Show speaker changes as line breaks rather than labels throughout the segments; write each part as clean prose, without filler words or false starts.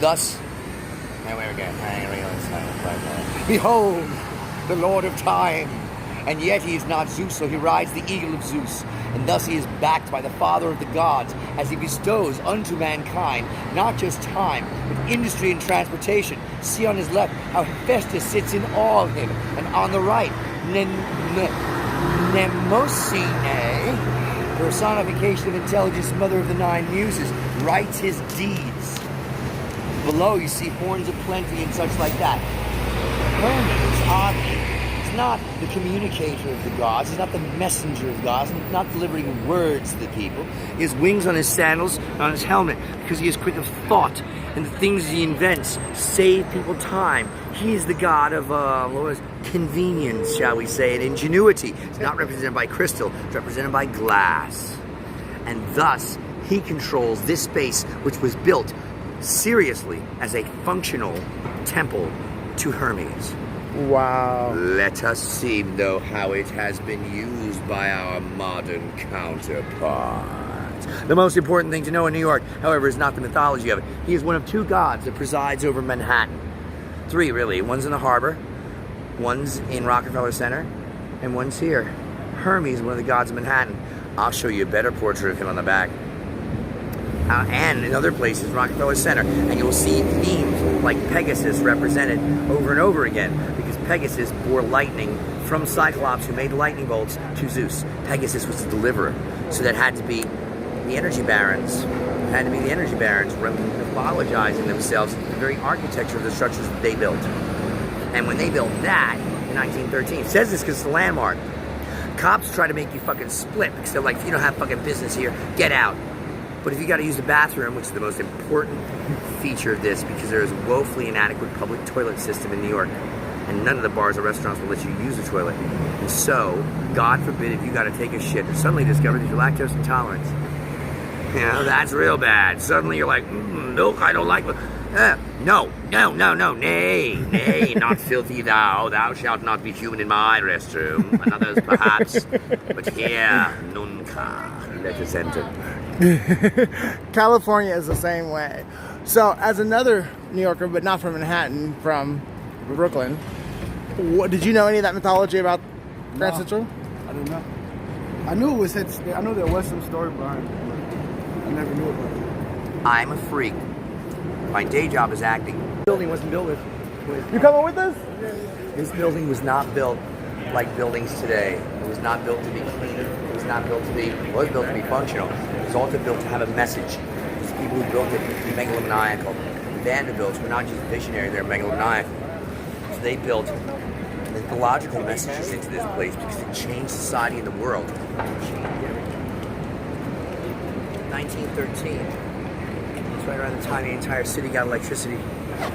thus, and we again, behold, the Lord of Time, and yet he is not Zeus, so he rides the eagle of Zeus, and thus he is backed by the Father of the gods, as he bestows unto mankind not just time, but industry and transportation. See on his left how Hephaestus sits in awe of him, and on the right, Mnemosyne, personification of intelligence, mother of the nine muses, writes his deeds. Below you see horns of plenty and such like that. Hermes, oddly, is not the communicator of the gods, he's not the messenger of gods, he's not delivering words to the people. He has wings on his sandals, on his helmet, because he is quick of thought, and the things he invents save people time. He is the god of convenience, shall we say, and ingenuity. It's not represented by crystal, it's represented by glass. And thus, he controls this space, which was built seriously as a functional temple to Hermes.
Wow.
Let us see, though, how it has been used by our modern counterparts. The most important thing to know in New York, however, is not the mythology of it. He is one of two gods that presides over Manhattan. Three, really. One's in the harbor, one's in Rockefeller Center, and one's here. Hermes, one of the gods of Manhattan. I'll show you a better portrait of him on the back. And in other places, Rockefeller Center, and you'll see themes like Pegasus represented over and over again, because Pegasus bore lightning from Cyclops, who made the lightning bolts, to Zeus. Pegasus was the deliverer, so that had to be the energy barons. Had to be the energy barons mythologizing themselves into the very architecture of the structures that they built. And when they built that in 1913, it says this because it's a landmark. Cops try to make you fucking split because they're like, if you don't have fucking business here, get out. But if you got to use the bathroom, which is the most important feature of this, because there is a woefully inadequate public toilet system in New York, and none of the bars or restaurants will let you use the toilet. And so, God forbid, if you got to take a shit and suddenly discover that you're lactose intolerant, you know, that's real bad. Suddenly you're like, milk, I don't like. No, nay, not filthy thou shalt not be human in my restroom, another's perhaps, but here, nunca, let us enter.
California is the same way. So, as another New Yorker, but not from Manhattan, from Brooklyn, did you know any of that mythology about Grand Central?
I don't know. I knew it was. I know there was some story behind it, but I never knew about it.
I'm a freak. My day job is acting. The building wasn't built with.
You coming with us?
This building was not built like buildings today. It was not built to be clean. It was not built to be. It was built to be functional. It was also built to have a message. The people who built it were megalomaniacal. The Vanderbilts were not just visionary; they were megalomaniacal. So they built mythological messages into this place because it changed society and the world. 1913. It's right around the time the entire city got electricity.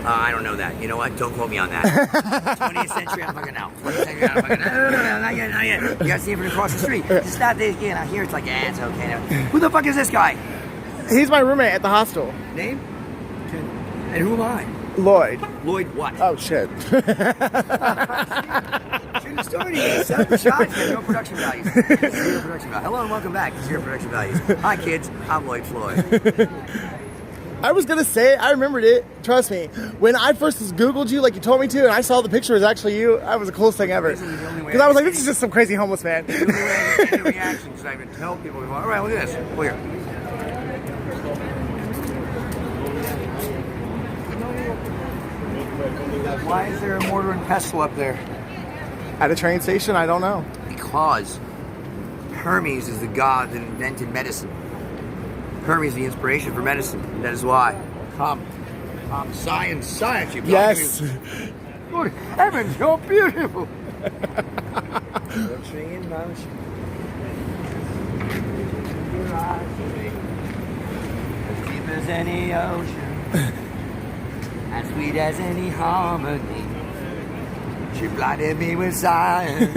I don't know that. You know what? Don't quote me on that. 20th century, I'm fucking out. 20th century, I'm fucking out. No, not yet. You gotta see it from across the street. It's not this again. I hear it's like, yeah, it's okay now. Who the fuck is this guy?
He's my roommate at the hostel.
Name? And who am I?
Lloyd.
Lloyd what?
Oh, shit.
Shouldn't have started. Set up the shots. Zero production values. Zero production values. Hello and welcome back to Zero Production Values. Hi, kids. I'm Lloyd Floyd.
I was going to say, I remembered it. Trust me. When I first Googled you like you told me to, and I saw the picture was actually you, that was the coolest thing ever. Because I was like, this is just some crazy homeless man.
The only way I get any reaction, because I even tell people, all right, look at this. Look here. Why is there a mortar and pestle up there?
At a train station? I don't know.
Because Hermes is the god that invented medicine. Hermes is the inspiration for medicine. And that is why. Science, you
yes.
Good heavens, you're beautiful. Motion in motion. Your eyes to me, as deep as any ocean, as sweet as any harmony. She blinded me with science.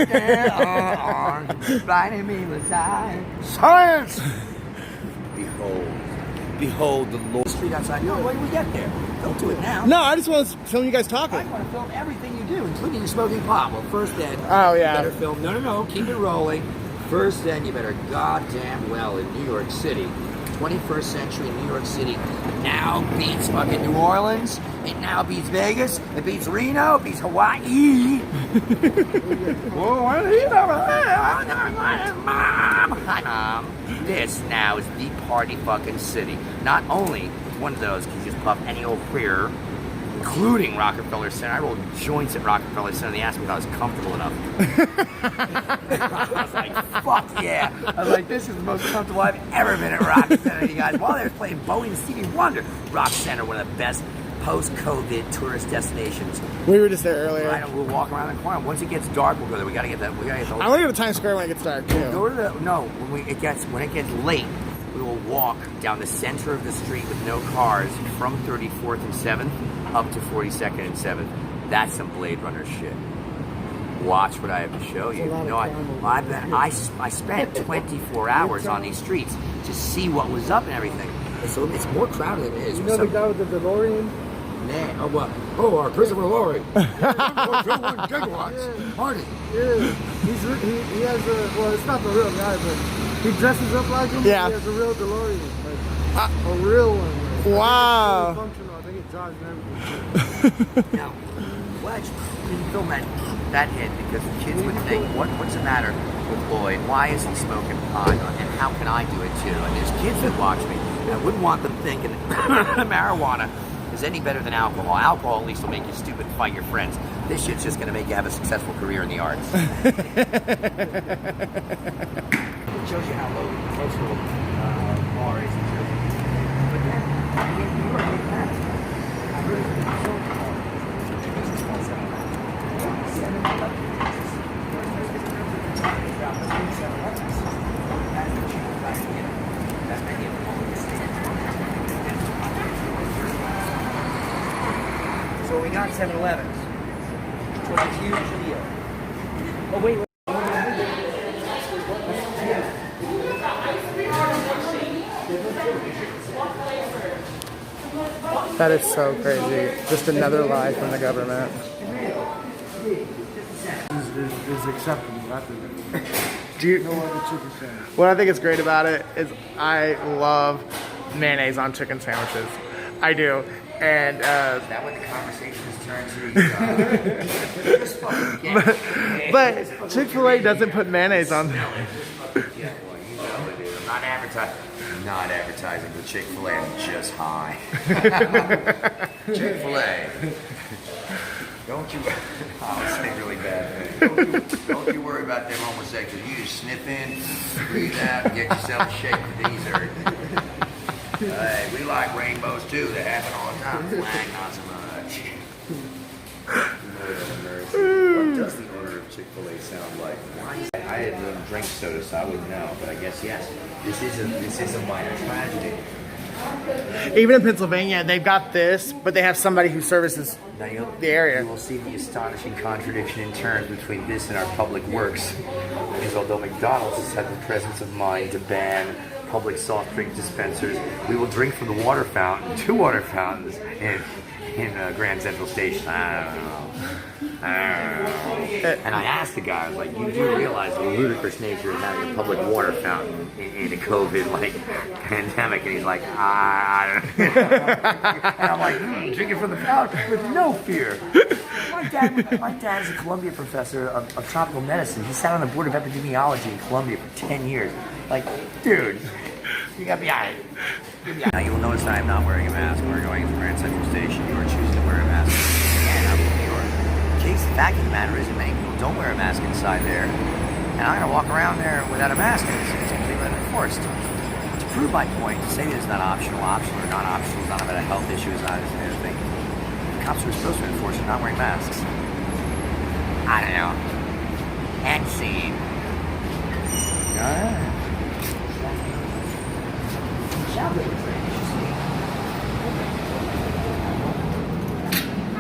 She blinded me with science. Science! Behold the Lord. Street outside. No, wait till we get there. Don't do it now.
No, I just want to film you guys talking.
I want to film everything you do, including you smoking pot. Well, first then,
oh, yeah.
You better film. No, keep it rolling. First then, you better goddamn well in New York City 21st century New York City now beats fucking New Orleans. It now beats Vegas. It beats Reno. It beats Hawaii. Whoa, hi, Mom. This now is the party fucking city. Not only one of those can just puff any old queer, including Rockefeller Center. I rolled joints at Rockefeller Center. They asked me if I was comfortable enough. I was like, fuck yeah. I was like, this is the most comfortable I've ever been at Rock Center, you guys. While they were playing Bowie and Stevie Wonder. Rock Center, one of the best post-COVID tourist destinations.
We were just there earlier.
Right, we'll walk around the corner. Once it gets dark, we'll go there. We gotta get that. We gotta get the.
I want to go to Times Square when it gets dark too.
Go to the when it gets late. We will walk down the center of the street with no cars from 34th and 7th up to 42nd and 7th. That's some Blade Runner shit. Watch what I have to show you. You know, I spent 24 hours on these streets to see what was up and everything. So it's more crowded than it is.
You know the guy with the DeLorean?
Nah, oh what? Oh, Christopher Lloyd. 1.21 gigawatts.
Yeah.
Party.
Yeah. He has a, well, it's not the real guy, but he dresses up like him.
Yeah.
He has a real DeLorean. Like, a real one. Like,
Wow.
It's functional. I think it drives and everything.
Now, Wedge didn't film that hit because the kids would think, what's the matter with Lloyd? Why is he smoking pot? And how can I do it too? And there's kids that watch me. And I wouldn't want them thinking that marijuana is any better than alcohol. Alcohol at least will make you stupid and fight your friends. This shit's just going to make you have a successful career in the arts. It shows you how low cultural bar is in Jersey. But then, in New York, they have. I really think it's so hard. Business calls out. 7-Eleven. That's the cheap price to get that many of them on the stand. So we got 7-Elevens, which was a huge deal. Oh, wait.
That is so crazy. Just another lie from the government.
It's acceptable. I think.
Do you?
No other chicken sandwich.
What I think is great about it is I love mayonnaise on chicken sandwiches. I do. And
Is that what the conversation has turned to? Just fucking get
but Chick-fil-A doesn't put mayonnaise on them.
Yeah, well, you know it is. I'm not advertising for Chick-fil-A. I'm just high. Chick-fil-A. Don't you? I'll say really bad things. Don't you worry about them homosexuals. You just sniff in, breathe out, and get yourself a shake for dessert. Hey, we like rainbows too. They happen all the time. Flag, not so much. What does the owner of Chick-fil-A sound like? I didn't drink soda, so I wouldn't know. But I guess yes. This is a minor tragedy.
Even in Pennsylvania, they've got this, but they have somebody who services
Now
the area.
You will see the astonishing contradiction in terms between this and our public works. Because although McDonald's has had the presence of mind to ban public soft drink dispensers, we will drink from the water fountain, 2 water fountains in Grand Central Station. I don't know. And I asked the guy, I was like, you do realize the ludicrous nature of having a public water fountain in a COVID pandemic? And he's like, I don't know. And I'm like, drinking from the fountain with no fear. My dad is a Columbia professor of tropical medicine. He sat on the board of epidemiology in Columbia for 10 years. Like, dude, you got me out. Now you will notice that I'm not wearing a mask when we're going to Grand Central Station. You are choosing to wear a mask. And I'm in New York. The fact of the matter is that many people don't wear a mask inside there. And I'm going to walk around there without a mask. And it's completely unenforced. To prove my point, to say that it's not optional or not optional, it's not about a health issue, it's not anything. The cops were supposed to enforce it, not wearing masks. I don't know. And scene. Alright.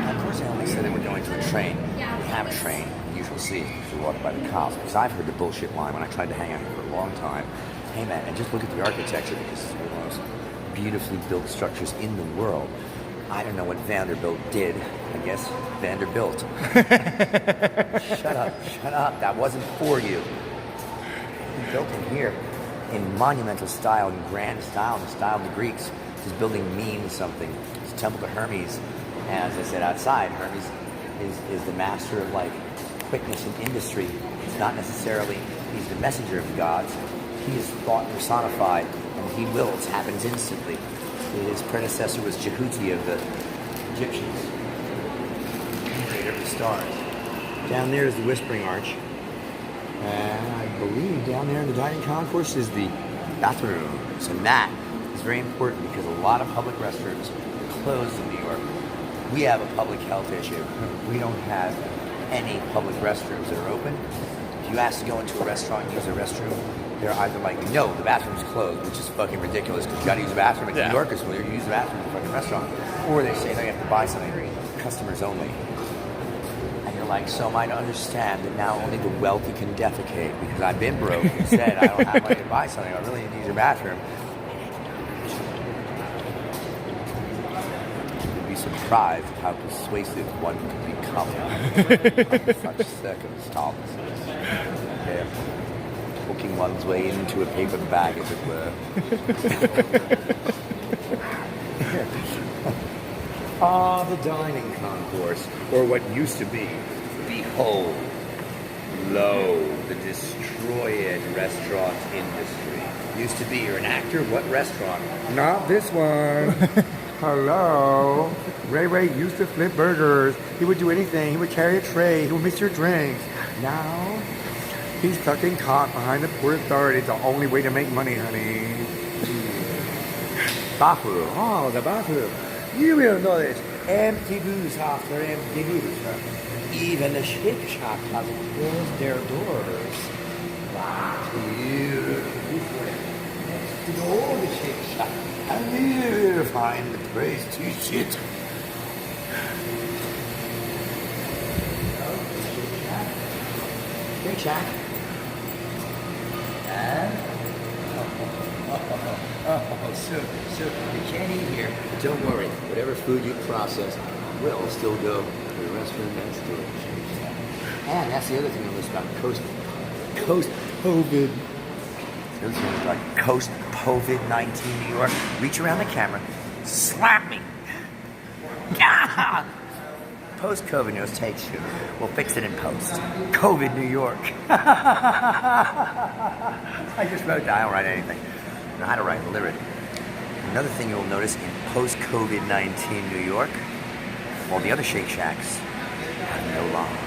Of course, I only said they were going to a train. We have a train, usual seat, because we're walking by the cops. Because I've heard the bullshit line when I tried to hang out here for a long time. Hey man, and just look at the architecture, because it's one of the most beautifully built structures in the world. I don't know what Vanderbilt did. I guess Vanderbilt. Shut up. That wasn't for you. We built in here. in monumental style, in grand style, in the style of the Greeks. This building means something. It's a temple to Hermes. And as I said outside, Hermes is the master of like quickness and industry. It's not necessarily, he's the messenger of the gods. He is thought personified, and he wills, happens instantly. His predecessor was Jehuti of the Egyptians, creator of the stars. Down there is the Whispering Arch. And I believe down there in the dining concourse is the bathroom. So that is very important because a lot of public restrooms are closed in New York. We have a public health issue. We don't have any public restrooms that are open. If you ask to go into a restaurant and use a restroom, they're either like, no, the bathroom's closed, which is fucking ridiculous because you gotta use the bathroom at New Yorkers, so you use the bathroom in a fucking restaurant. Or they say they have to buy something, customers only. And you're like, so am I to understand that now only the wealthy can defecate because I've been broke and said I don't have money to buy something, I really need to use your bathroom. You'd be surprised at how persuasive one can become under such circumstances. Yeah. Hooking one's way into a paper bag, as it were. The dining concourse, or what used to be, behold, lo, the destroyed restaurant industry. Used to be, you're an actor, what restaurant? Not this one. Hello. Ray used to flip burgers. He would do anything. He would carry a tray. He would mix your drinks. Now, he's tucking caught behind the Port Authority. It's the only way to make money, honey. Bathroom. Oh, the bathroom. You will notice empty booths after empty booths. Even the Shake Shack has closed their doors. Next to all the Shake Shack, and you'll find the place to sit. Shake Shack. And so you can't eat here. Don't worry. Whatever food you process will still go to the restaurant next door. And that's the other thing I noticed about COVID. The other thing about COVID-19 New York. Reach around the camera, slap me. Post-COVID news takes you. We'll fix it in post. COVID New York. I just wrote that. I don't write anything. I know how to write lyric. Another thing you'll notice in post-COVID-19 New York, all the other Shake Shacks have no line.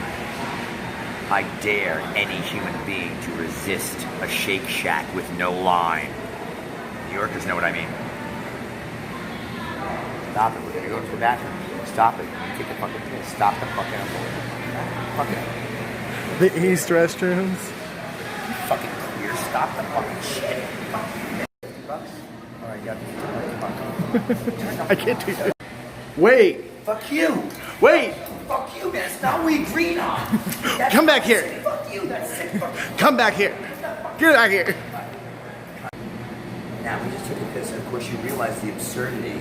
I dare any human being to resist a Shake Shack with no line. New Yorkers know what I mean. Stop it. We're going to go to the bathroom. Stop it. Take the fucking piss. Stop the fucking fucking.
The East restrooms.
You fucking queer. Stop the fucking shit. $50? Alright, you got the
I can't do that. Wait.
Fuck you.
Wait.
Fuck you, man. That's not what we agreed on.
Come back here.
Fuck you. That's sick. Fuck you.
Come back here. Get back here.
Now, we just took a piss, and of course you realize the absurdity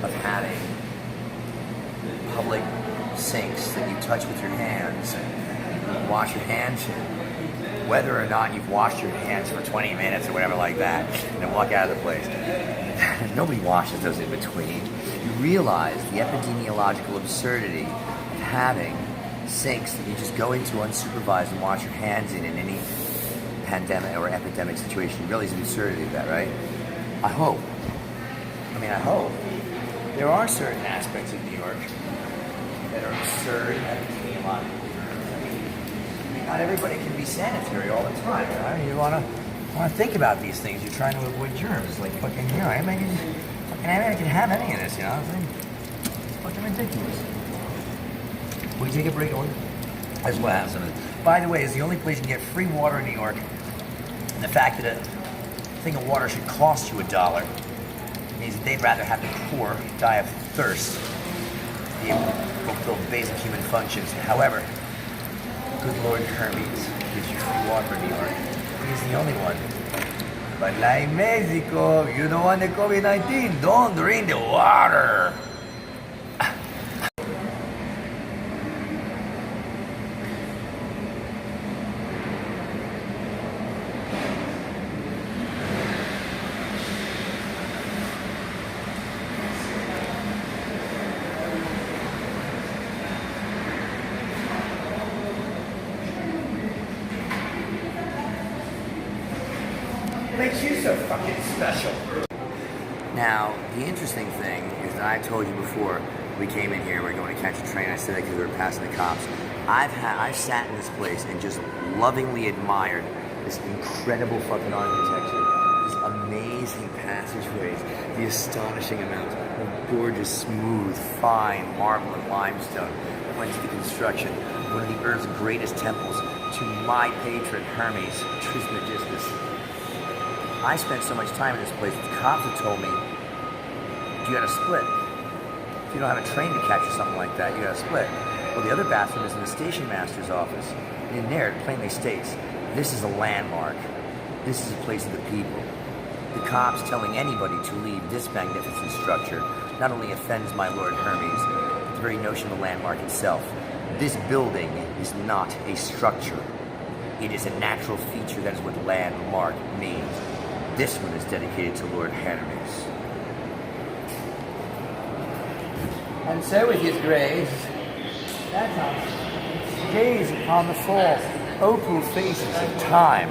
of having public sinks that you touch with your hands, wash your hands in, whether or not you've washed your hands for 20 minutes or whatever like that, and then walk out of the place. Nobody washes those in between. You realize the epidemiological absurdity of having sinks that you just go into unsupervised and wash your hands in any pandemic or epidemic situation. You realize the absurdity of that, right? I hope. There are certain aspects of New York that are absurd and epidemiologically. I mean, not everybody can be sanitary all the time, right? You want to think about these things. You're trying to avoid germs, like fucking, you know, anybody can have any of this, you know? It's fucking ridiculous. We take a break on as well have some of it. By the way, it's the only place you can get free water in New York. And the fact that a thing of water should cost you $1 means that they'd rather have the poor die of thirst to be able to fulfill basic human functions. However, good Lord Hermes gives you free water in New York. He's the only one. But like Mexico, you don't want the COVID-19, don't drink the water. makes you so fucking special? Now, the interesting thing is that I told you before we came in here, we're going to catch a train. I said that because we were passing the cops. I've sat in this place and just lovingly admired this incredible fucking architecture, these amazing passageways, the astonishing amount of gorgeous, smooth, fine marble and limestone that went to the construction of one of the Earth's greatest temples to my patron Hermes Trismegistus. I spent so much time in this place that the cops have told me, you gotta split. If you don't have a train to catch or something like that, you gotta split. Well, the other bathroom is in the station master's office. And in there, it plainly states, this is a landmark. This is a place of the people. The cops telling anybody to leave this magnificent structure not only offends my Lord Hermes, but the very notion of the landmark itself. This building is not a structure. It is a natural feature. That is what landmark means. This one is dedicated to Lord Hermes. And so with his grace, that's how gaze upon the four opal faces of time,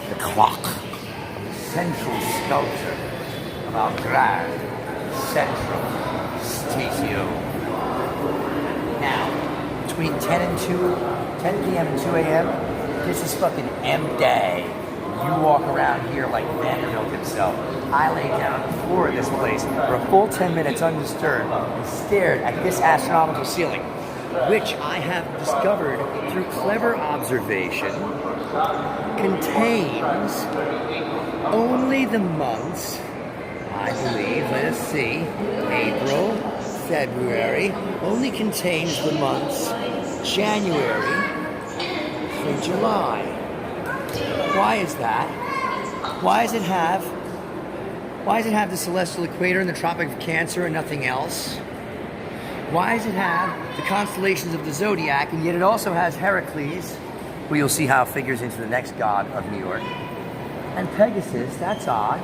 the clock, the central sculpture of our grand central statio. Now, between 10 p.m. and 2 a.m., this is fucking M day. You walk around here like Vanderbilt himself. I lay down on the floor of this place for a full 10 minutes undisturbed and stared at this astronomical ceiling, which I have discovered through clever observation contains only the months, I believe, let us see, April, February, only contains the months January through July. Why is that? Why does it have the celestial equator and the Tropic of Cancer and nothing else? Why does it have the constellations of the zodiac and yet it also has Heracles, who you'll see how it figures into the next god of New York, and Pegasus? That's odd.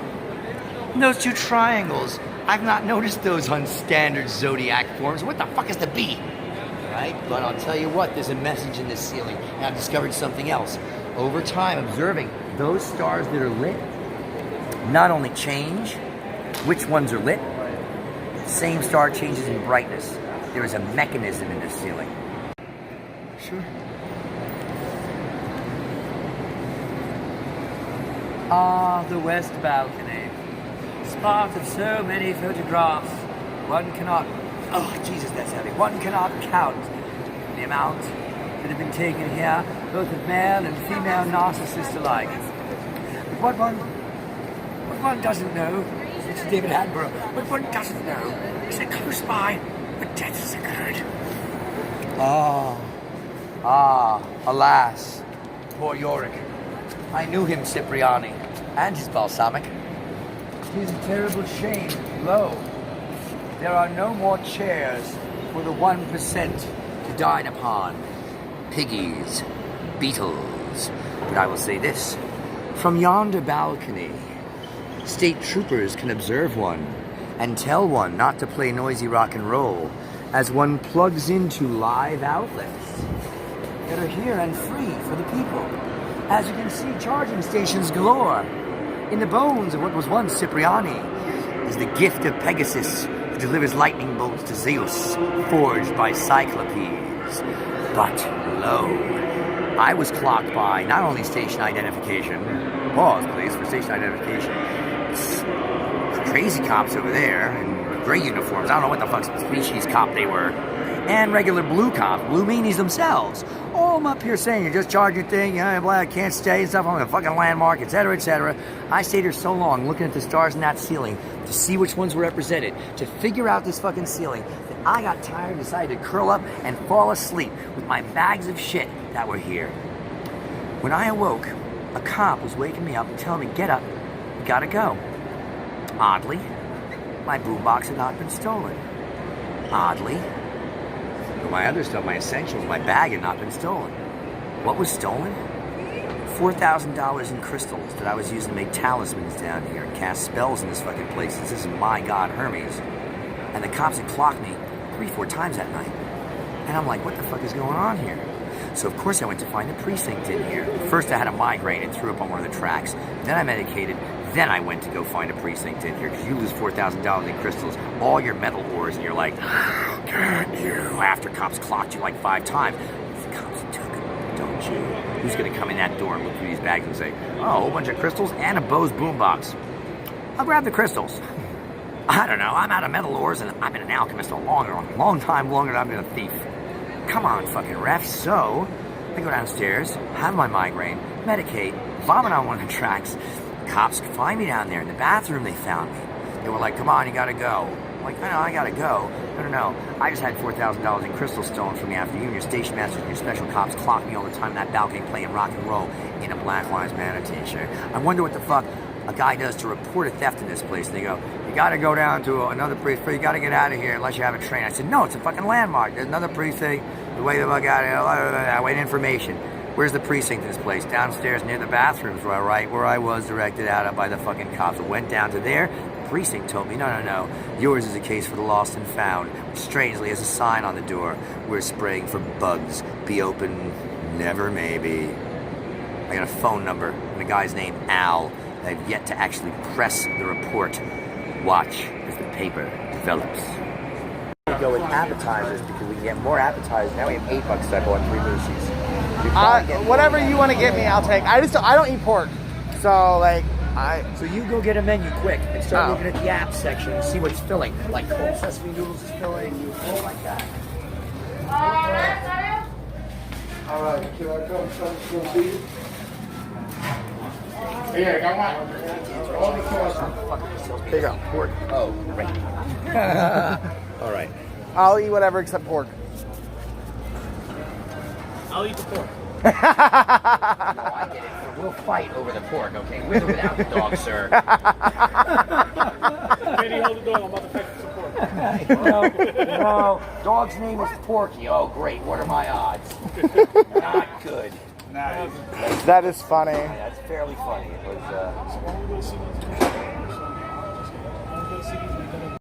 And those two triangles, I've not noticed those on standard zodiac forms. What the fuck is the B? Right? But I'll tell you what, there's a message in this ceiling, and I've discovered something else. Over time, observing those stars that are lit not only change which ones are lit, the same star changes in brightness. There is a mechanism in this ceiling. Sure. Ah, the west balcony. Spot of so many photographs. One cannot, oh Jesus, that's heavy. One cannot count the amount that have been taken here, both of male and female narcissists alike. But what one doesn't know, it's David Attenborough, what one doesn't know is that close by, a death has occurred. Alas, poor Yorick. I knew him, Cipriani, and his balsamic. Tis a terrible shame, lo, there are no more chairs for the 1% to dine upon. Piggies, beetles. But I will say this, from yonder balcony, state troopers can observe one and tell one not to play noisy rock and roll as one plugs into live outlets that are here and free for the people. As you can see, charging stations galore. In the bones of what was once Cipriani is the gift of Pegasus, who delivers lightning bolts to Zeus, forged by Cyclopes. But, lo, I was clocked by not only station identification, pause please for station identification, crazy cops over there in gray uniforms, I don't know what the fuck species cop they were, and regular blue cops, blue meanies themselves, all I'm up here saying, you're just charging thing, I can't stay and stuff on the fucking landmark, etc., etc. I stayed here so long looking at the stars in that ceiling to see which ones were represented, to figure out this fucking ceiling, that I got tired and decided to curl up and fall asleep with my bags of shit that were here. When I awoke, a cop was waking me up and telling me, get up, you gotta go. Oddly, my boombox had not been stolen. Oddly, my other stuff, my essentials, my bag had not been stolen. What was stolen? $4,000 in crystals that I was using to make talismans down here and cast spells in this fucking place. This is my god Hermes. And the cops had clocked me 3-4 times that night. And I'm like, what the fuck is going on here? So of course I went to find the precinct in here. First I had a migraine and threw up on one of the tracks. Then I medicated. Then I went to go find a precinct in here because you lose $4,000 in crystals, all your metal ores, and you're like, how can you? After cops clocked you like 5 times. The cops took them, don't you? Who's going to come in that door and look through these bags and say, oh, a whole bunch of crystals and a Bose boombox? I'll grab the crystals. I don't know, I'm out of metal ores and I've been an alchemist a long time longer than I've been a thief. Come on, fucking ref. So, I go downstairs, have my migraine, medicate, vomit on one of the tracks. Cops find me down there in the bathroom. They found me. They were like, come on, you gotta go. I'm like, I gotta go. No. I just had $4,000 in crystals stolen from me after you and your station masters and your special cops clocked me all the time in that balcony playing rock and roll in a Black Lives Matter t-shirt. I wonder what the fuck a guy does to report a theft in this place. And they go, you gotta go down to another precinct, you gotta get out of here unless you have a train. I said, no, it's a fucking landmark. There's another precinct. The way the fuck out of here, I wait information. Where's the precinct in this place? Downstairs near the bathrooms, right where I was directed out by the fucking cops. I went down to there. The precinct told me, no. Yours is a case for the lost and found. Which strangely has a sign on the door. We're spraying for bugs. Be open, never maybe. I got a phone number and a guy's name, Al. I've yet to actually press the report. Watch as the paper develops. We go with appetizers because we can get more appetizers. Now we have $8 that go on 3 moosies.
Whatever you want to get me, I'll take. I don't eat pork, so like
So you go get a menu quick and start looking at the app section and see what's filling. Like cold sesame noodles is filling, shit like that.
All right, can I come see you? Here, I want all the sauce.
there you go.
Pork. Oh, right. All right.
I'll eat whatever except pork.
I'll eat the pork.
No, I get it. We'll fight over the pork, okay? With or without the dog, sir.
Katie, hold the door. I'm about to fix some pork.
No. Dog's name is Porky. Oh, great. What are my odds? Not good.
That is funny.
That's fairly funny. It was,
So when we go to see these,